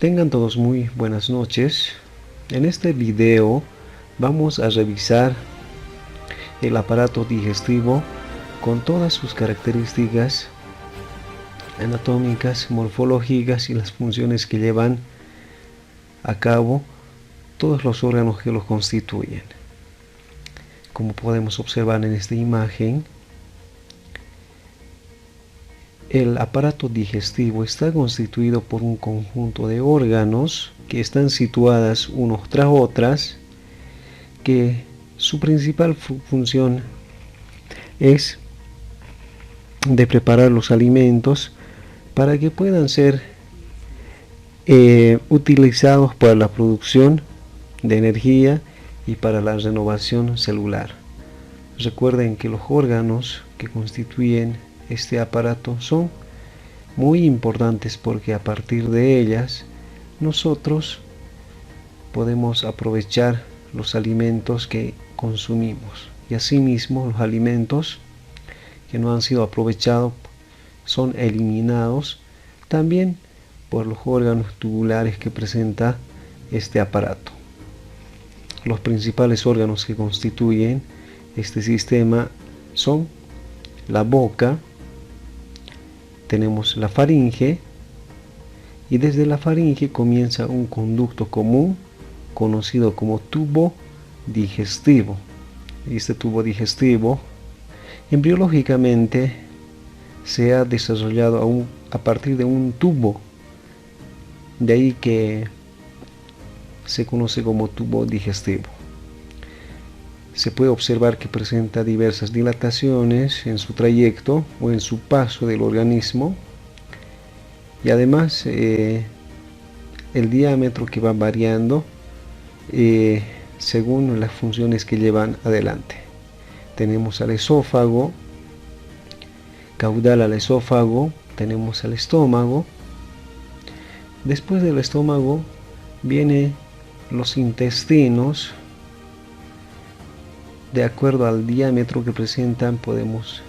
Tengan todos muy buenas noches. En este video vamos a revisar el aparato digestivo con todas sus características anatómicas, morfológicas y las funciones que llevan a cabo todos los órganos que los constituyen. Como podemos observar en esta imagen, el aparato digestivo está constituido por un conjunto de órganos que están situadas unos tras otras, que su principal función es de preparar los alimentos para que puedan ser utilizados para la producción de energía y para la renovación celular. Recuerden que los órganos que constituyen este aparato son muy importantes porque a partir de ellas nosotros podemos aprovechar los alimentos que consumimos, y asimismo los alimentos que no han sido aprovechados son eliminados también por los órganos tubulares que presenta este aparato. Los principales órganos que constituyen este sistema son la boca, tenemos la faringe, y desde la faringe comienza un conducto común conocido como tubo digestivo. Este tubo digestivo embriológicamente se ha desarrollado a partir de un tubo, de ahí que se conoce como tubo digestivo. Se puede observar que presenta diversas dilataciones en su trayecto o en su paso del organismo, y además el diámetro que va variando según las funciones que llevan adelante. Tenemos al esófago, caudal al esófago, tenemos al estómago. Después del estómago vienen los intestinos. De acuerdo al diámetro que presentan podemos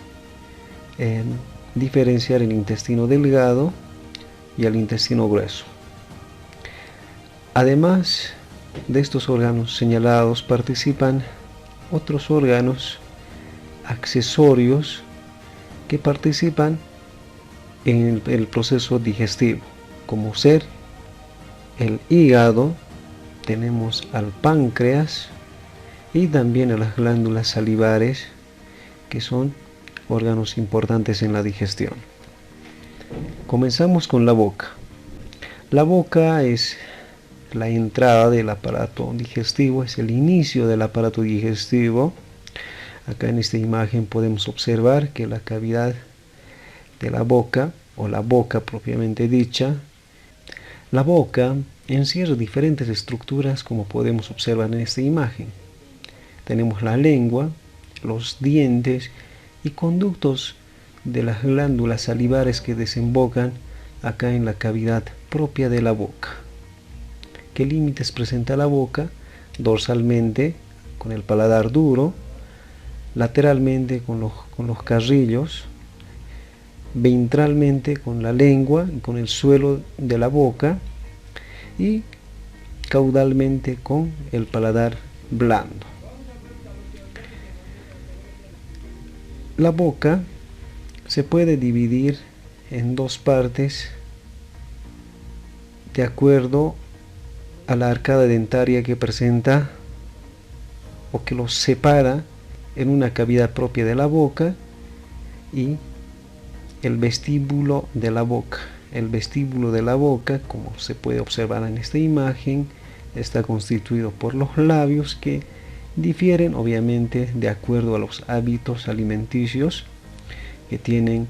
diferenciar el intestino delgado y el intestino grueso. Además de estos órganos señalados participan otros órganos accesorios que participan en el proceso digestivo, como ser el hígado, tenemos al páncreas y también a las glándulas salivares, que son órganos importantes en la digestión. Comenzamos con la boca. La boca es la entrada del aparato digestivo, es el inicio del aparato digestivo. Acá en esta imagen podemos observar que la cavidad de la boca, o la boca propiamente dicha, la boca encierra diferentes estructuras, como podemos observar en esta imagen. Tenemos la lengua, los dientes y conductos de las glándulas salivares que desembocan acá en la cavidad propia de la boca. ¿Qué límites presenta la boca? Dorsalmente con el paladar duro, lateralmente con los carrillos, ventralmente con la lengua y con el suelo de la boca, y caudalmente con el paladar blando. La boca se puede dividir en dos partes de acuerdo a la arcada dentaria que presenta o que los separa en una cavidad propia de la boca y el vestíbulo de la boca. El vestíbulo de la boca, como se puede observar en esta imagen, está constituido por los labios, que difieren obviamente de acuerdo a los hábitos alimenticios que tienen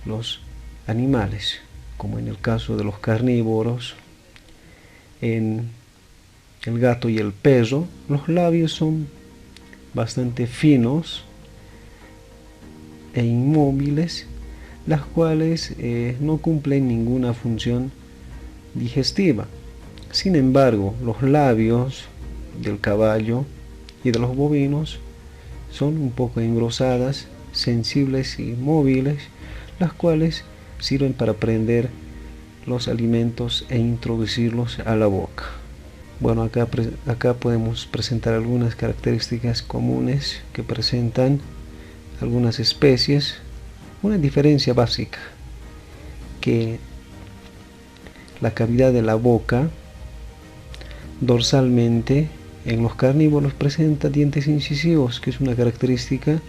los animales, como en el caso de los carnívoros. En el gato y el perro, los labios son bastante finos e inmóviles, las cuales no cumplen ninguna función digestiva. Sin embargo, los labios del caballo y de los bovinos son un poco engrosadas, sensibles y móviles, las cuales sirven para prender los alimentos e introducirlos a la boca. Bueno, acá podemos presentar algunas características comunes que presentan algunas especies. Una diferencia básica, que la cavidad de la boca dorsalmente en los carnívoros presenta dientes incisivos, que es una característica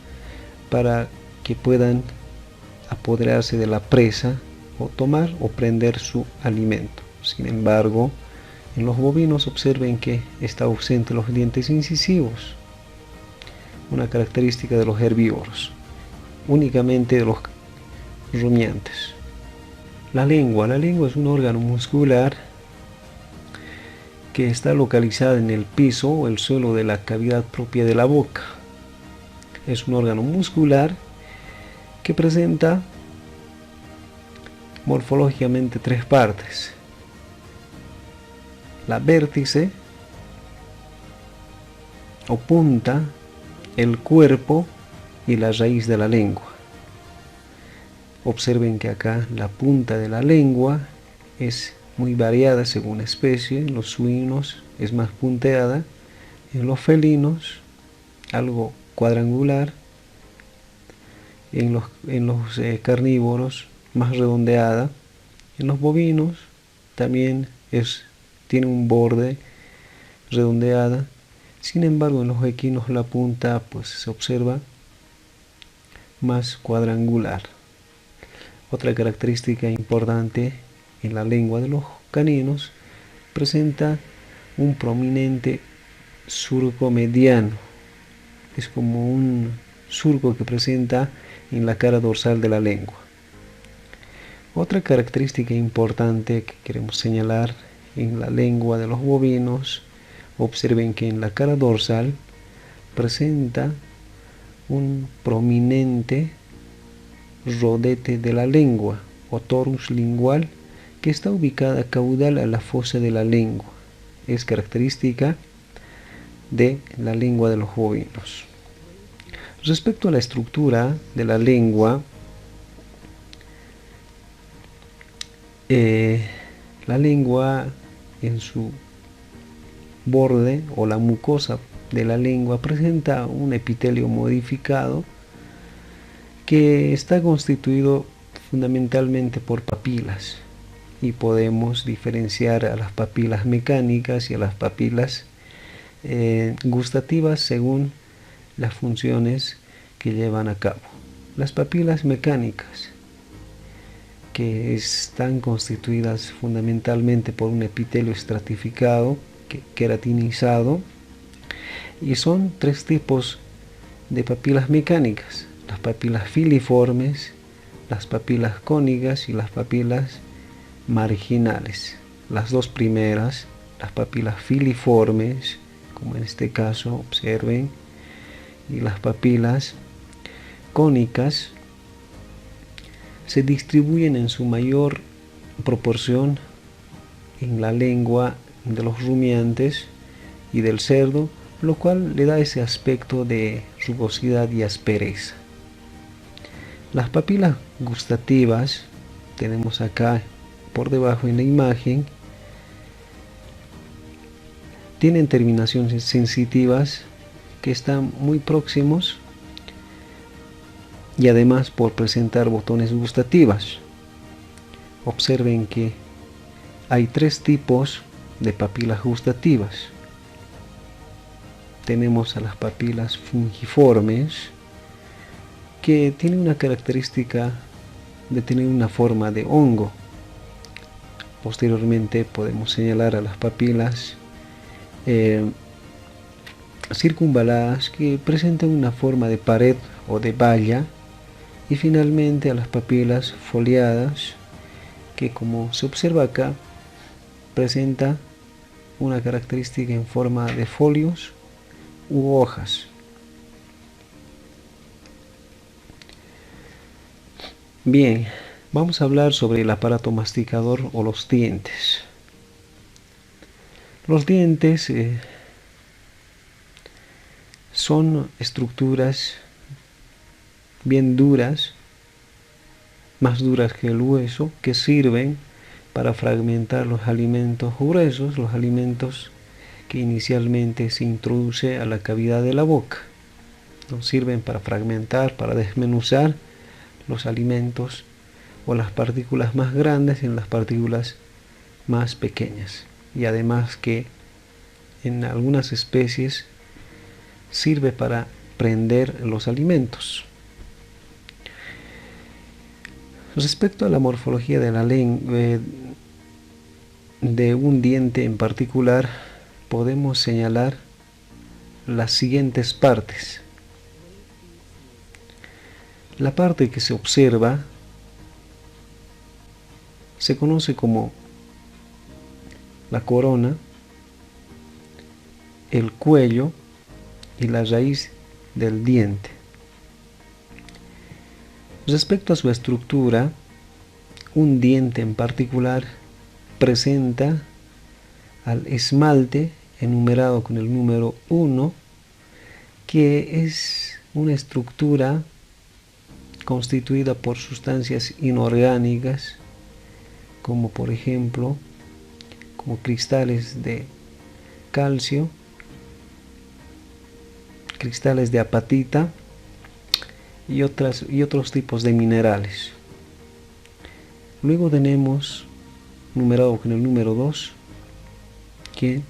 para que puedan apoderarse de la presa o tomar o prender su alimento. Sin embargo, en los bovinos observen que está ausente los dientes incisivos, una característica de los herbívoros, únicamente de los rumiantes. La lengua es un órgano muscular que está localizada en el piso o el suelo de la cavidad propia de la boca. Es un órgano muscular que presenta morfológicamente tres partes: la vértice o punta, el cuerpo y la raíz de la lengua. Observen que acá la punta de la lengua es muy variada según especie. En los suinos es más punteada, en los felinos algo cuadrangular, en los carnívoros más redondeada, en los bovinos también tiene un borde redondeada. Sin embargo, en los equinos la punta se observa más cuadrangular. Otra característica importante en la lengua de los caninos, presenta un prominente surco mediano. Es como un surco que presenta en la cara dorsal de la lengua. Otra característica importante que queremos señalar en la lengua de los bovinos, observen que en la cara dorsal presenta un prominente rodete de la lengua o torus lingual, que está ubicada caudal a la fosa de la lengua. Es característica de la lengua de los bovinos. Respecto a la estructura de la lengua, la lengua en su borde o la mucosa de la lengua presenta un epitelio modificado que está constituido fundamentalmente por papilas, y podemos diferenciar a las papilas mecánicas y a las papilas gustativas según las funciones que llevan a cabo. Las papilas mecánicas, que están constituidas fundamentalmente por un epitelio estratificado, queratinizado, y son tres tipos de papilas mecánicas: las papilas filiformes, las papilas cónicas y las papilas marginales. Las dos primeras, las papilas filiformes, como en este caso observen, y las papilas cónicas, se distribuyen en su mayor proporción en la lengua de los rumiantes y del cerdo, lo cual le da ese aspecto de rugosidad y aspereza. Las papilas gustativas tenemos acá por debajo en la imagen, tienen terminaciones sensitivas que están muy próximos, y además por presentar botones gustativas. Observen que hay tres tipos de papilas gustativas. Tenemos a las papilas fungiformes, que tienen una característica de tener una forma de hongo. Posteriormente podemos señalar a las papilas circunvaladas, que presentan una forma de pared o de valla, y finalmente a las papilas foliadas, que, como se observa acá, presenta una característica en forma de folios u hojas. Bien, vamos a hablar sobre el aparato masticador o los dientes. Los dientes son estructuras bien duras, más duras que el hueso, que sirven para fragmentar los alimentos gruesos, los alimentos que inicialmente se introduce a la cavidad de la boca. Nos sirven para fragmentar, para desmenuzar los alimentos o las partículas más grandes en las partículas más pequeñas. Y además que en algunas especies sirve para prender los alimentos. Respecto a la morfología de la lengua, de un diente en particular, podemos señalar las siguientes partes. La parte que se observa se conoce como la corona, el cuello y la raíz del diente. Respecto a su estructura, un diente en particular presenta al esmalte enumerado con el número 1, que es una estructura constituida por sustancias inorgánicas, como por ejemplo, como cristales de calcio, cristales de apatita y otros tipos de minerales. Luego tenemos, numerado con el número 2, que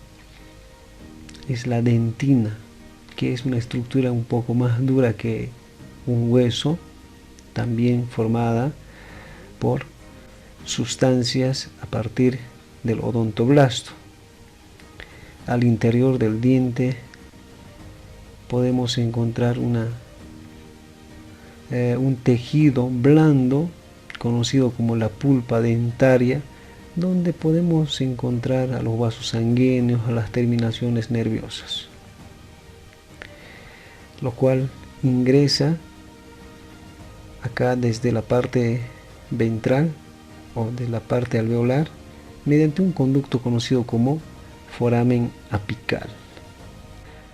es la dentina, que es una estructura un poco más dura que un hueso, también formada por sustancias a partir del odontoblasto. Al interior del diente podemos encontrar un tejido blando conocido como la pulpa dentaria, donde podemos encontrar a los vasos sanguíneos, a las terminaciones nerviosas, lo cual ingresa acá desde la parte ventral o de la parte alveolar mediante un conducto conocido como foramen apical.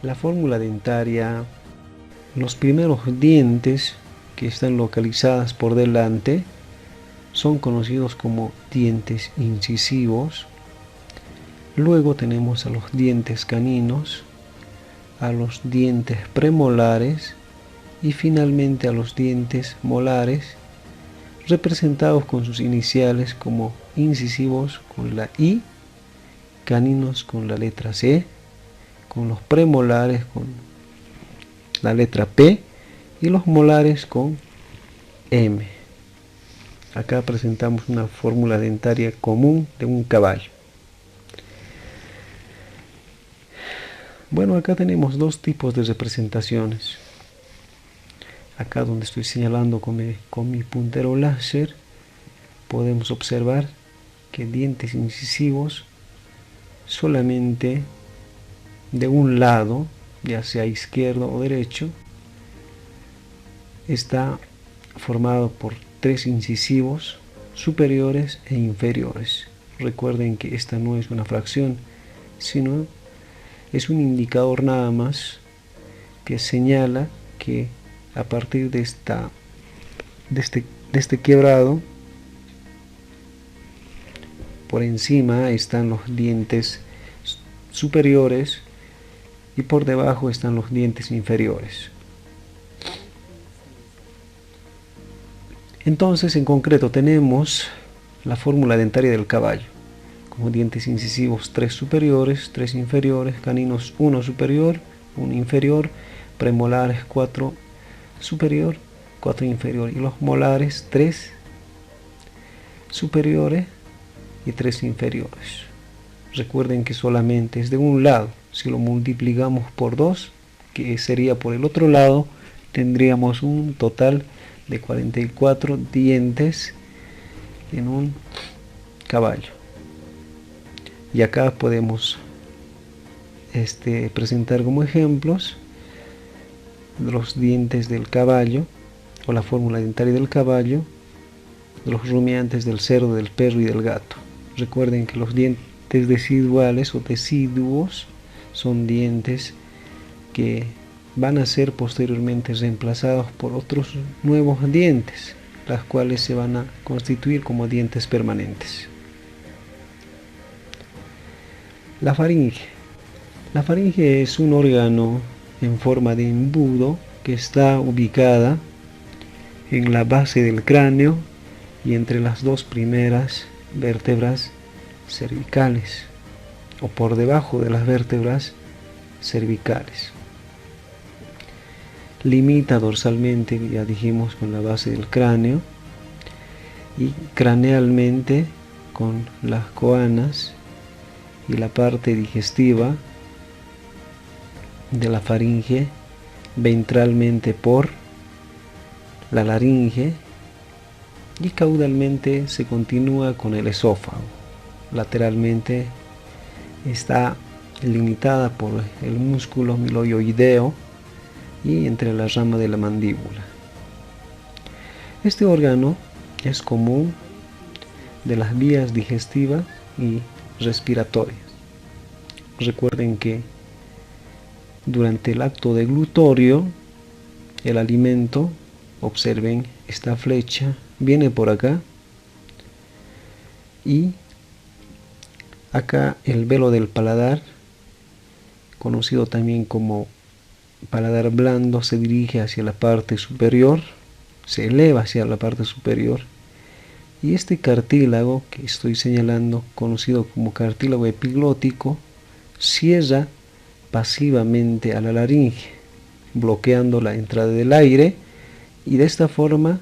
La fórmula dentaria, los primeros dientes que están localizados por delante son conocidos como dientes incisivos. Luego tenemos a los dientes caninos, a los dientes premolares y finalmente a los dientes molares, representados con sus iniciales como incisivos con la I, caninos con la letra C, con los premolares con la letra P y los molares con M. Acá presentamos una fórmula dentaria común de un caballo. Bueno, acá tenemos dos tipos de representaciones. Acá donde estoy señalando con mi puntero láser, podemos observar que dientes incisivos solamente de un lado, ya sea izquierdo o derecho, está formado por 3 incisivos superiores e inferiores. Recuerden que esta no es una fracción, sino es un indicador nada más que señala que a partir de este quebrado, por encima están los dientes superiores y por debajo están los dientes inferiores. Entonces, en concreto, tenemos la fórmula dentaria del caballo, como dientes incisivos 3 superiores, 3 inferiores, caninos 1 superior, 1 inferior, premolares 4 superior, 4 inferior, y los molares 3 superiores y 3 inferiores. Recuerden que solamente es de un lado. Si lo multiplicamos por 2, que sería por el otro lado, tendríamos un total de 44 dientes en un caballo. Y acá podemos presentar como ejemplos los dientes del caballo, o la fórmula dentaria del caballo, de los rumiantes, del cerdo, del perro y del gato. Recuerden que los dientes residuales o deciduos son dientes que van a ser posteriormente reemplazados por otros nuevos dientes, las cuales se van a constituir como dientes permanentes. La faringe. La faringe es un órgano en forma de embudo que está ubicada en la base del cráneo y entre las dos primeras vértebras cervicales, o por debajo de las vértebras cervicales. Limita dorsalmente, ya dijimos, con la base del cráneo y cranealmente con las coanas y la parte digestiva de la faringe, ventralmente por la laringe y caudalmente se continúa con el esófago. Lateralmente está limitada por el músculo miloioideo y entre la rama de la mandíbula. Este órgano es común de las vías digestivas y respiratorias. Recuerden que durante el acto deglutorio, el alimento, observen esta flecha, viene por acá y acá el velo del paladar, conocido también como paladar blando, se dirige hacia la parte superior, se eleva hacia la parte superior, y este cartílago que estoy señalando, conocido como cartílago epiglótico, cierra pasivamente a la laringe, bloqueando la entrada del aire, y de esta forma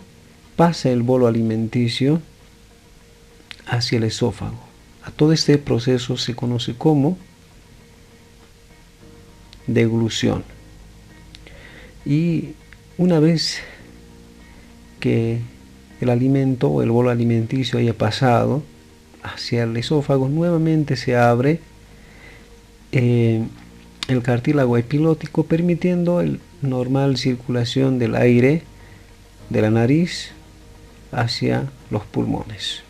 pasa el bolo alimenticio hacia el esófago. A todo este proceso se conoce como deglución. Y una vez que el alimento o el bolo alimenticio haya pasado hacia el esófago, nuevamente se abre el cartílago epiglótico, permitiendo la normal circulación del aire de la nariz hacia los pulmones.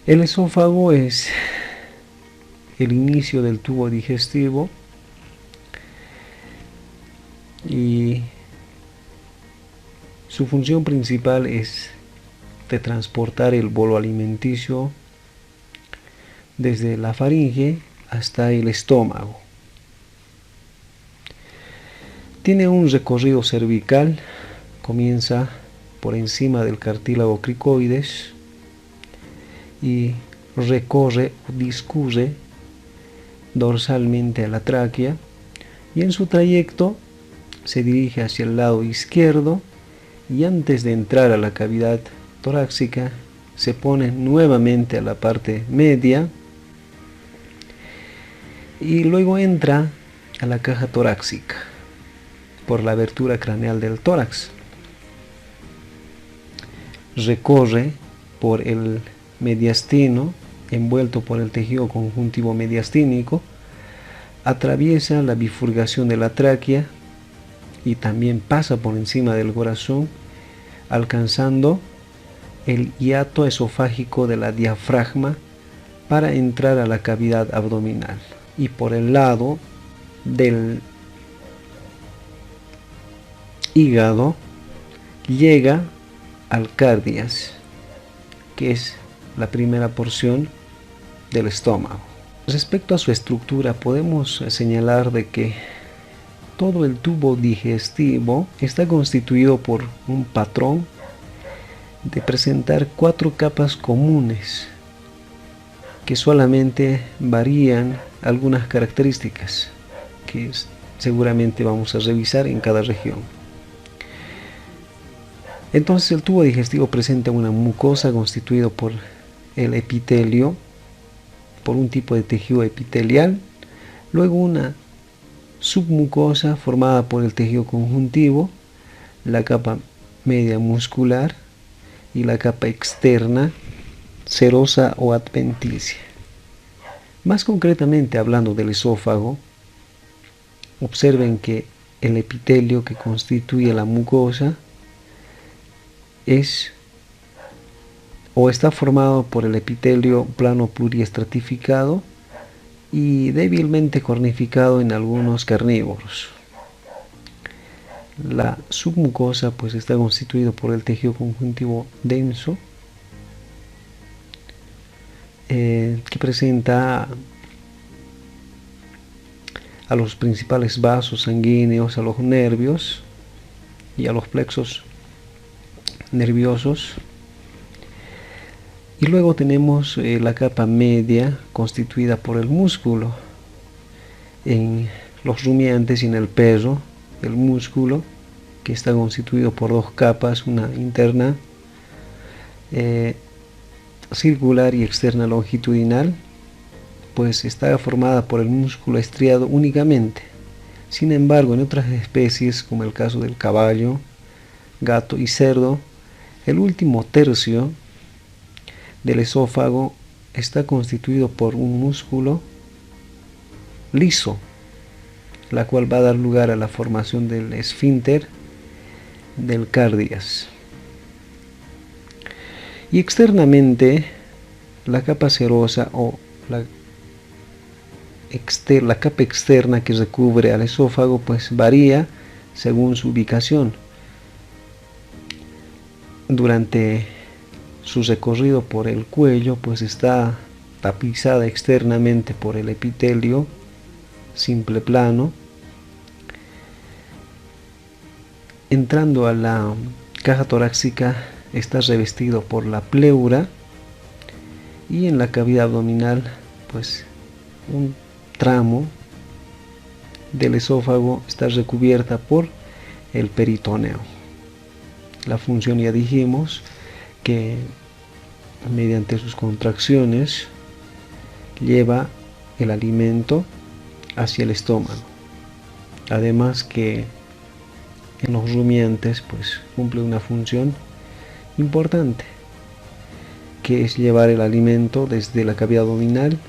El esófago es el inicio del tubo digestivo y su función principal es de transportar el bolo alimenticio desde la faringe hasta el estómago. Tiene un recorrido cervical, comienza por encima del cartílago cricoides y recorre o discurre dorsalmente a la tráquea, y en su trayecto se dirige hacia el lado izquierdo, y antes de entrar a la cavidad torácica se pone nuevamente a la parte media y luego entra a la caja torácica por la abertura craneal del tórax. Recorre por el mediastino, envuelto por el tejido conjuntivo mediastínico, atraviesa la bifurcación de la tráquea y también pasa por encima del corazón, alcanzando el hiato esofágico de la diafragma para entrar a la cavidad abdominal, y por el lado del hígado llega al cardias, que es la primera porción del estómago. Respecto a su estructura, podemos señalar de que todo el tubo digestivo está constituido por un patrón de presentar 4 capas comunes que solamente varían algunas características que seguramente vamos a revisar en cada región. Entonces el tubo digestivo presenta una mucosa constituida por el epitelio, por un tipo de tejido epitelial, luego una submucosa formada por el tejido conjuntivo, la capa media muscular y la capa externa serosa o adventicia. Más concretamente, hablando del esófago, observen que el epitelio que constituye la mucosa está formado por el epitelio plano pluriestratificado y débilmente cornificado en algunos carnívoros. La submucosa pues está constituida por el tejido conjuntivo denso, que presenta a los principales vasos sanguíneos, a los nervios y a los plexos nerviosos. Y luego tenemos la capa media constituida por el músculo. En los rumiantes y en el perro, el músculo, que está constituido por dos capas, una interna circular y externa longitudinal, pues está formada por el músculo estriado únicamente. Sin embargo, en otras especies, como el caso del caballo, gato y cerdo, el último tercio del esófago está constituido por un músculo liso, la cual va a dar lugar a la formación del esfínter del cardias. Y externamente, la capa serosa o la capa externa que recubre al esófago pues varía según su ubicación. Durante su recorrido por el cuello pues está tapizada externamente por el epitelio simple plano. Entrando a la caja torácica está revestido por la pleura, y en la cavidad abdominal pues un tramo del esófago está recubierta por el peritoneo. La función, ya dijimos, que mediante sus contracciones lleva el alimento hacia el estómago. Además que en los rumiantes pues cumple una función importante, que es llevar el alimento desde la cavidad abdominal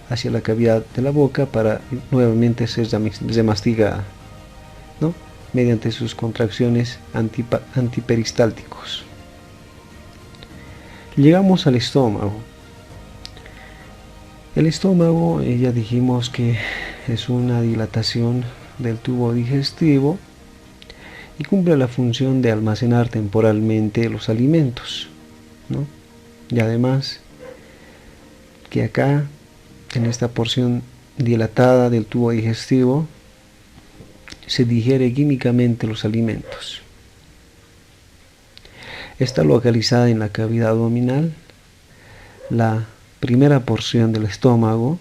hacia la cavidad de la boca para nuevamente ser remastigada, ¿no? Mediante sus contracciones antiperistálticos. Llegamos al estómago. El estómago, ya dijimos que es una dilatación del tubo digestivo y cumple la función de almacenar temporalmente los alimentos, ¿no? Y además que acá, en esta porción dilatada del tubo digestivo, se digiere químicamente los alimentos. Está localizada en la cavidad abdominal. La primera porción del estómago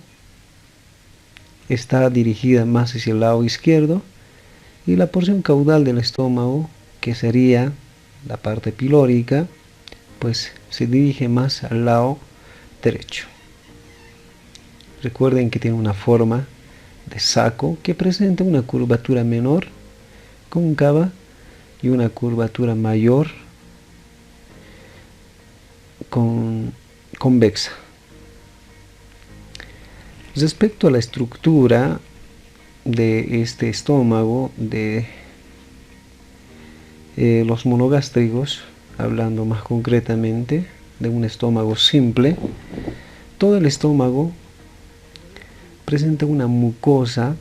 está dirigida más hacia el lado izquierdo, y la porción caudal del estómago, que sería la parte pilórica, pues se dirige más al lado derecho. Recuerden que tiene una forma de saco que presenta una curvatura menor, cóncava, y una curvatura mayor, convexa. Respecto a la estructura de este estómago, de los monogástricos, hablando más concretamente de un estómago simple, todo el estómago presenta una mucosa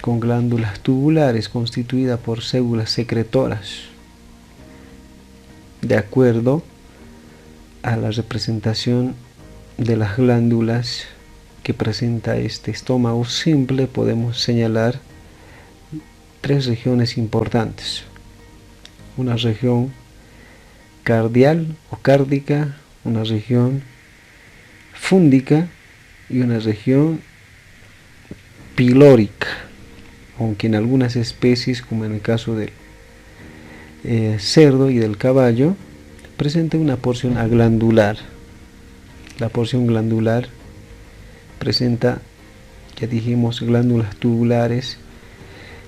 con glándulas tubulares constituida por células secretoras, de acuerdo a la representación de las glándulas que presenta este estómago simple. Podemos señalar tres regiones importantes: una región cardial o cárdica, una región fúndica y una región pilórica, aunque en algunas especies, como en el caso del cerdo y del caballo, presenta una porción aglandular. La porción glandular presenta, ya dijimos, glándulas tubulares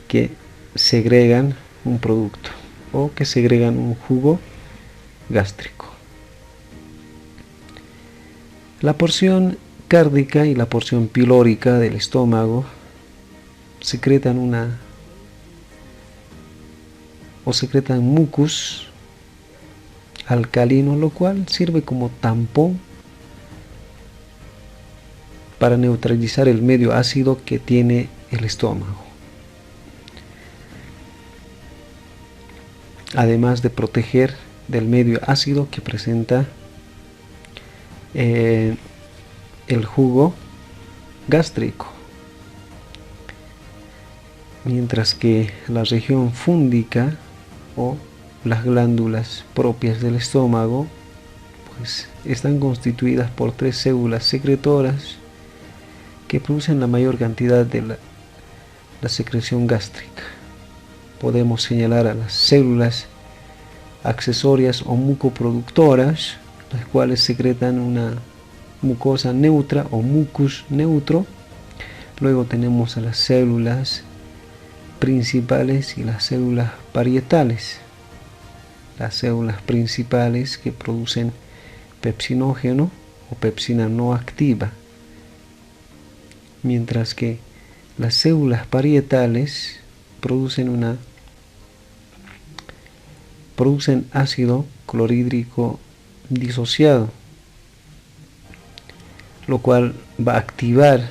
que segregan un producto o que segregan un jugo gástrico. La porción cárdica y la porción pilórica del estómago secretan mucus alcalino, lo cual sirve como tampón para neutralizar el medio ácido que tiene el estómago, además de proteger del medio ácido que presenta el jugo gástrico, mientras que la región fúndica o las glándulas propias del estómago pues están constituidas por 3 células secretoras que producen la mayor cantidad de la secreción gástrica. Podemos señalar a las células accesorias o mucoproductoras, las cuales secretan una mucosa neutra o mucus neutro. Luego tenemos a las células principales y las células parietales. Las células principales que producen pepsinógeno o pepsina no activa, mientras que las células parietales producen ácido clorhídrico disociado, lo cual va a activar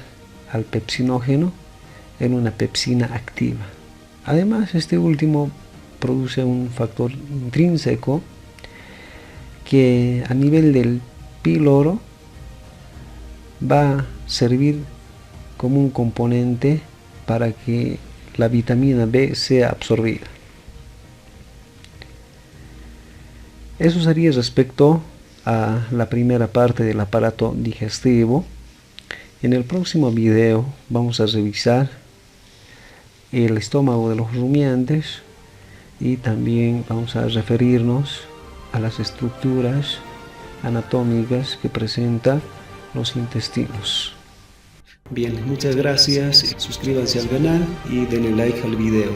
al pepsinógeno en una pepsina activa. Además, este último produce un factor intrínseco que a nivel del píloro va a servir como un componente para que la vitamina B sea absorbida. Eso sería respecto a la primera parte del aparato digestivo. En el próximo video vamos a revisar el estómago de los rumiantes y también vamos a referirnos a las estructuras anatómicas que presenta los intestinos. Bien, muchas gracias, suscríbanse al canal y denle like al video.